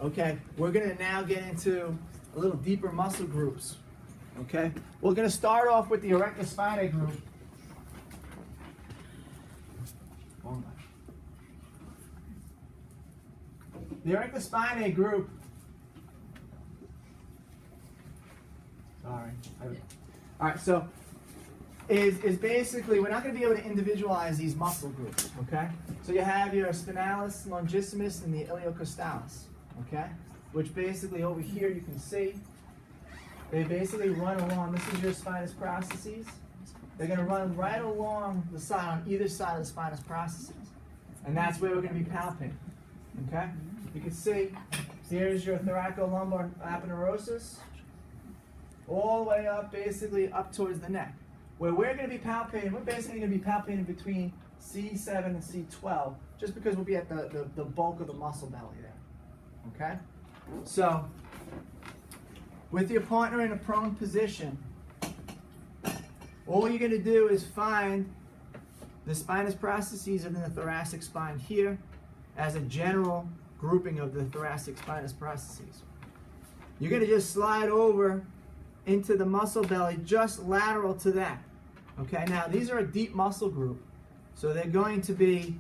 Okay, we're gonna now get into a little deeper muscle groups. Okay, we're gonna start off with the erector spinae group. The erector spinae group. Sorry. All right, so is basically, we're not going to be able to individualize these muscle groups, okay? So you have your spinalis longissimus and the iliocostalis, okay? Which basically over here you can see, they basically run along, this is your spinous processes. They're going to run right along the side, on either side of the spinous processes. And that's where we're going to be palpating, okay? You can see, here's your thoracolumbar aponeurosis, all the way up, basically up towards the neck. Where we're going to be palpating, we're basically going to be palpating between C7 and C12, just because we'll be at the bulk of the muscle belly there, okay? So, with your partner in a prone position, all you're going to do is find the spinous processes of the thoracic spine here as a general grouping of the thoracic spinous processes. You're going to just slide over into the muscle belly just lateral to that. Okay, now these are a deep muscle group, so they're going to be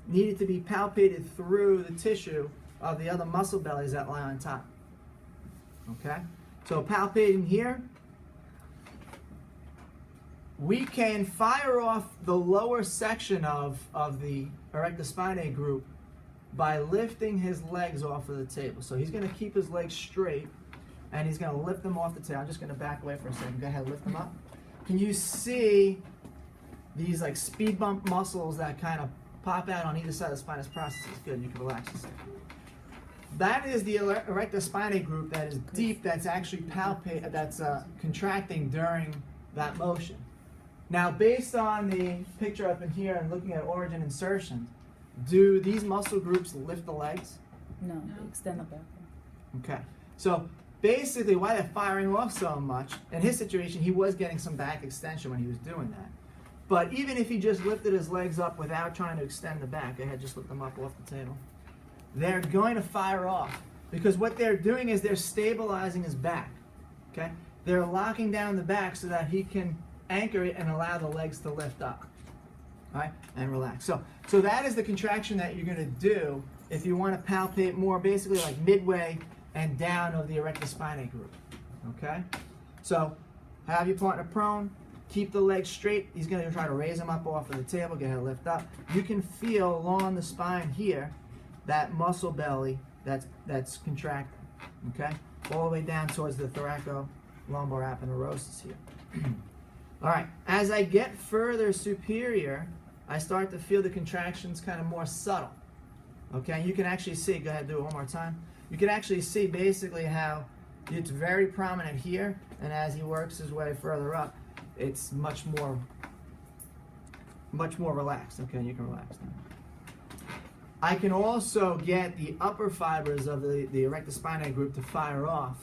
needed to be palpated through the tissue of the other muscle bellies that lie on top. Okay, so palpating here, we can fire off the lower section of the erector spinae group by lifting his legs off of the table. So he's going to keep his legs straight, and he's going to lift them off the table. I'm just going to back away for a second. Go ahead, lift them up. Can you see these like speed bump muscles that kind of pop out on either side of the spinous processes? Good, you can relax a second. That is the erector spinae group that is deep, that's actually contracting during that motion. Now, based on the picture up in here and looking at origin insertion, do these muscle groups lift the legs? No, they extend the back. Okay, so basically why they're firing off so much, in his situation, he was getting some back extension when he was doing that. But even if he just lifted his legs up without trying to extend the back, go ahead, just lift them up off the table, they're going to fire off, because what they're doing is they're stabilizing his back, okay? They're locking down the back so that he can anchor it and allow the legs to lift up, all right, and relax. So that is the contraction that you're going to do if you want to palpate more, basically like midway and down of the erector spinae group, okay? So have your partner prone, keep the legs straight. He's going to try to raise them up off of the table, get him lift up. You can feel along the spine here that muscle belly that's contracting, okay? All the way down towards the thoracolumbar aponeurosis here. All right, as I get further superior, I start to feel the contractions kind of more subtle, okay? You can actually see, go ahead, do it one more time. You can actually see basically how it's very prominent here, and as he works his way further up, it's much more relaxed. Okay, you can relax now. I can also get the upper fibers of the erector spinae group to fire off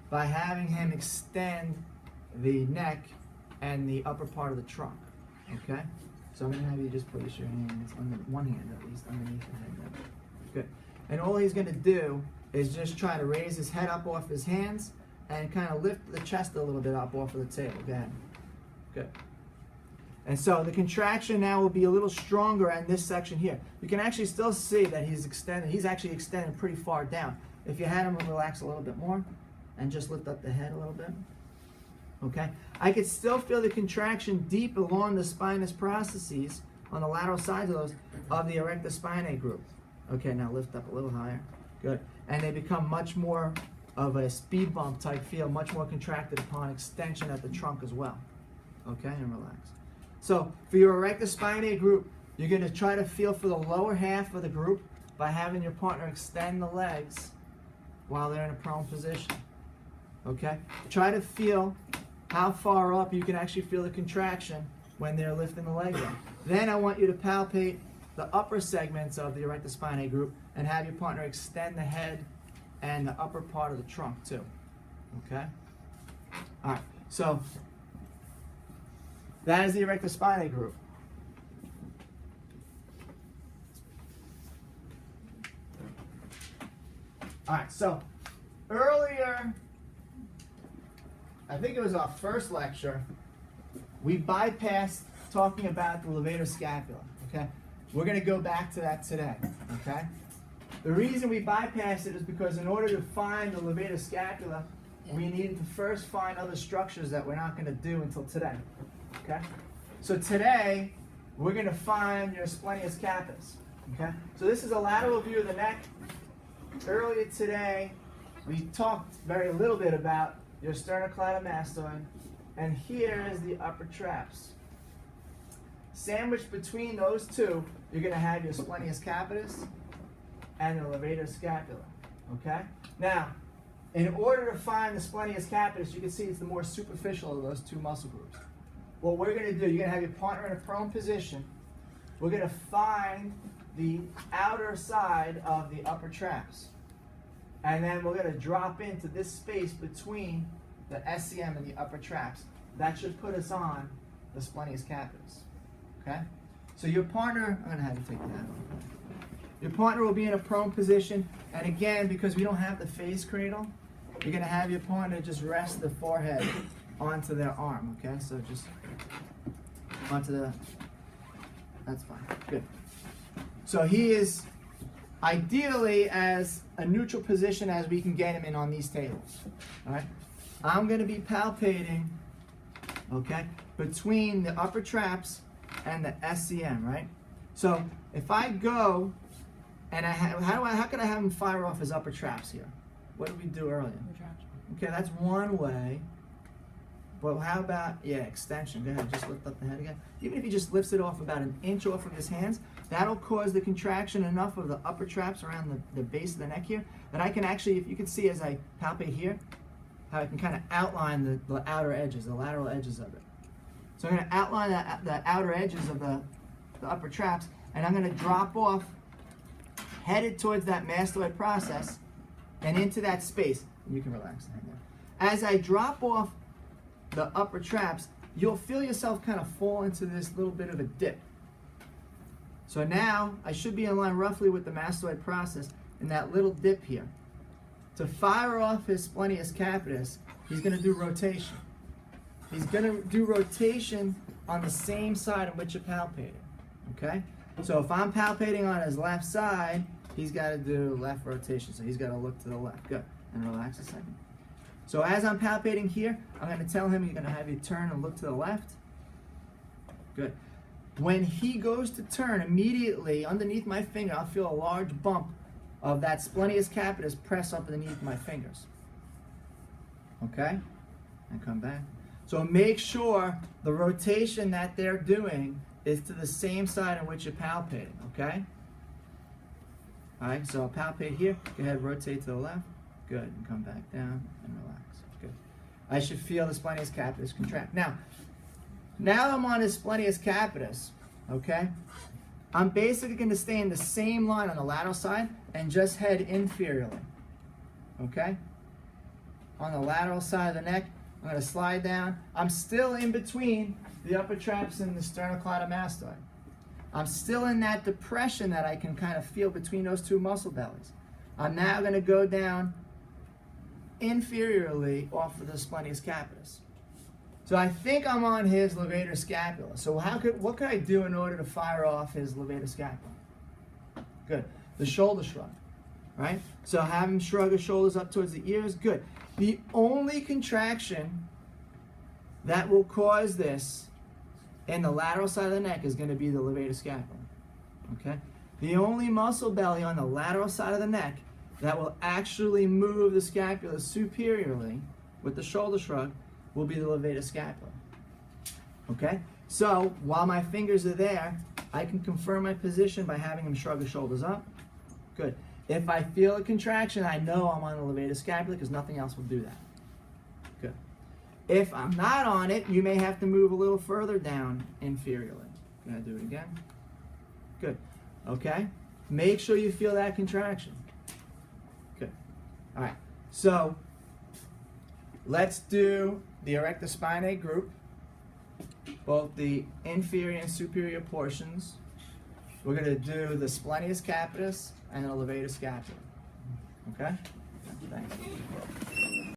by having him extend the neck and the upper part of the trunk. Okay, so I'm going to have you just place your hands on the one hand at least underneath the head. Good. And all he's going to do is just try to raise his head up off his hands and kind of lift the chest a little bit up off of the table. Go ahead. Good. And so the contraction now will be a little stronger in this section here. You can actually still see that he's extended. He's actually extended pretty far down. If you had him relax a little bit more and just lift up the head a little bit. Okay. I could still feel the contraction deep along the spinous processes on the lateral sides of those of the erector spinae group. Okay, now lift up a little higher. Good. And they become much more of a speed bump type feel, much more contracted upon extension at the trunk as well. Okay, and relax. So for your erector spinae group, you're going to try to feel for the lower half of the group by having your partner extend the legs while they're in a prone position. Okay? Try to feel how far up you can actually feel the contraction when they're lifting the leg up. Then I want you to palpate the upper segments of the erector spinae group and have your partner extend the head and the upper part of the trunk too. Okay? All right. So that is the erector spinae group. All right, so earlier, I think it was our first lecture, we bypassed talking about the levator scapula, okay? We're gonna go back to that today, okay? The reason we bypassed it is because in order to find the levator scapula, we needed to first find other structures that we're not gonna do until today, okay? So today, we're gonna find your splenius capitis, okay? So this is a lateral view of the neck. Earlier today, we talked very little bit about your sternocleidomastoid, and here is the upper traps. Sandwiched between those two, you're going to have your splenius capitis and the levator scapula, okay? Now, in order to find the splenius capitis, you can see it's the more superficial of those two muscle groups. What we're going to do, you're going to have your partner in a prone position. We're going to find the outer side of the upper traps. And then we're going to drop into this space between the SCM and the upper traps. That should put us on the splenius capitis. Okay? So your partner, I'm going to have you take that off. Your partner will be in a prone position. And again, because we don't have the face cradle, you're going to have your partner just rest the forehead onto their arm. Okay? So just onto the, that's fine. Good. So he is ideally as a neutral position as we can get him in on these tables. All right? I'm going to be palpating, okay, between the upper traps and the SCM, right? So if I go and how can I have him fire off his upper traps here? What did we do earlier? Okay, that's one way. Well, how about, yeah, extension. Go ahead, just lift up the head again. Even if he just lifts it off about an inch off from his hands, that'll cause the contraction enough of the upper traps around the base of the neck here that I can actually, if you can see as I palpate here, how I can kind of outline the outer edges, the lateral edges of it. So I'm going to outline the outer edges of the upper traps, and I'm going to drop off, headed towards that mastoid process, and into that space. And you can relax the head there. As I drop off the upper traps, you'll feel yourself kind of fall into this little bit of a dip. So now I should be in line roughly with the mastoid process in that little dip here. To fire off his splenius capitis, he's going to do rotation. He's going to do rotation on the same side on which you're palpating. Okay? So if I'm palpating on his left side, he's got to do left rotation. So he's got to look to the left. Good. And relax a second. So as I'm palpating here, I'm going to tell him you're going to have you turn and look to the left. Good. When he goes to turn, immediately underneath my finger, I'll feel a large bump of that splenius capitis press up underneath my fingers. Okay? And come back. So make sure the rotation that they're doing is to the same side on which you're palpating. Okay? All right, so I'll palpate here. Go ahead, rotate to the left. Good, and come back down and relax. Good. I should feel the splenius capitis contract. Now I'm on his splenius capitis, okay? I'm basically going to stay in the same line on the lateral side and just head inferiorly, okay? On the lateral side of the neck, I'm going to slide down. I'm still in between the upper traps and the sternocleidomastoid. I'm still in that depression that I can kind of feel between those two muscle bellies. I'm now going to go down inferiorly off of the splenius capitis. So I think I'm on his levator scapula. So what could I do in order to fire off his levator scapula? Good. The shoulder shrug, right? So have him shrug his shoulders up towards the ears. Good. The only contraction that will cause this in the lateral side of the neck is going to be the levator scapula. Okay? The only muscle belly on the lateral side of the neck that will actually move the scapula superiorly with the shoulder shrug will be the levator scapula. Okay? So while my fingers are there, I can confirm my position by having him shrug his shoulders up. Good. If I feel a contraction, I know I'm on the levator scapula because nothing else will do that. Good. If I'm not on it, you may have to move a little further down inferiorly. Can I do it again? Good. Okay? Make sure you feel that contraction. Good. All right. So let's do the erector spinae group, both the inferior and superior portions. We're going to do the splenius capitis and the levator scapula. Okay? Thanks.